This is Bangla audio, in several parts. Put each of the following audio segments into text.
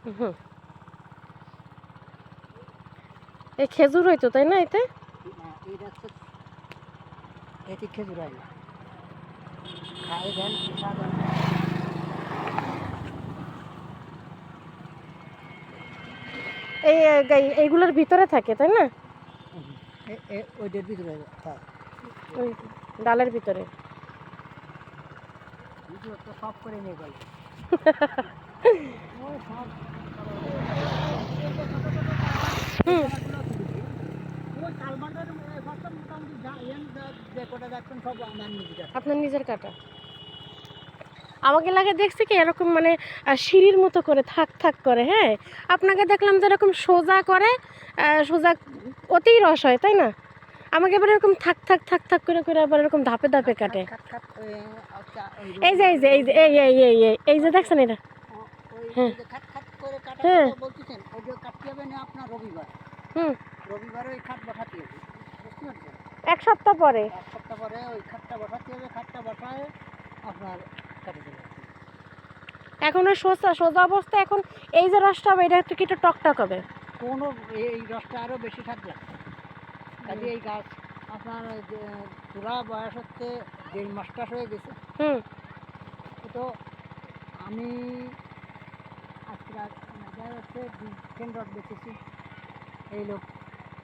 হুম, এই খেজুর হইতো তাই না এতে? এটা হচ্ছে এতে খেজুর হয় না, খাই দেন পিঠা দেন। এইগুলোর ভিতরে থাকে তাই না? ওইটার ভিতরে ওই ডালের ভিতরে। ভিডিও তো সব করে নিয়ে গেল। ওই সব হুম, ওই কালমাটার মোটামুটি যে কটা যাচ্ছেন সব আমার নিজের। আপনার নিজের কাটা। আমাকে লাগে দেখছি কি এরকম মানে সিঁড়ির মতো করে থাক থাক করে, হ্যাঁ। আপনাকে দেখলাম যে এরকম সোজা করে, সোজা অতি রস হয় তাই না? আমাকে এবার এরকম থাক থাক থাক থাক করে করে আবার এরকম ধাপে ধাপে কাটে। এই যে এই যে এই যে এই যে দেখছেন এটা? হ্যাঁ, খাট খাট করে কাটার হ্যাঁ, কথা বলতেছেন, ওই যে কাটতে হবে না আপনার রবিবার। হুম, রবিবারে ওই খাট বসাতে হবে, বুঝতে পারছেন? এক সপ্তাহ পরে। এক সপ্তাহ পরে ওই খাটটা বসাতে হবে, খাটটা বসায় আপনার কাটে দেবে। এখন ওই সোজা সোজা অবস্থা এখন এই যে রসটা হবে এটা একটু কি একটু টকটক হবে। কোনো এই রসটা আরও বেশি থাকবে, কাজে এই গাছ আপনার তোলা বয়স হচ্ছে 1.5 মাস হয়ে গেছে। হুম, তো আমি আজকে দেখা যাচ্ছে 2 রস বেঁচেছি। এই লোক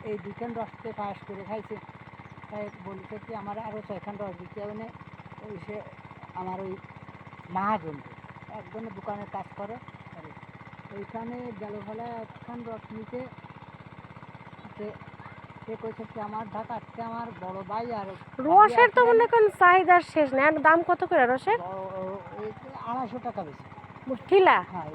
এই 2 রসকে পায়েস করে খাইছে, তাই বলছে কি আমার আরও 6 রস দিতে হবে না। ওই সে আমার ওই মহাজন একজনের দোকানে কাজ করে, আরে ওইখানে গেল ফলে 1 রস নিতে। সে কইছে কি আমার ঢাকাতে আমার বড় ভাই আর রসের তো মনে করেন চাহিদার শেষ নেই। আর দাম কত করে রসের? 250 টাকা বেশি। ঠিলা? হ্যাঁ।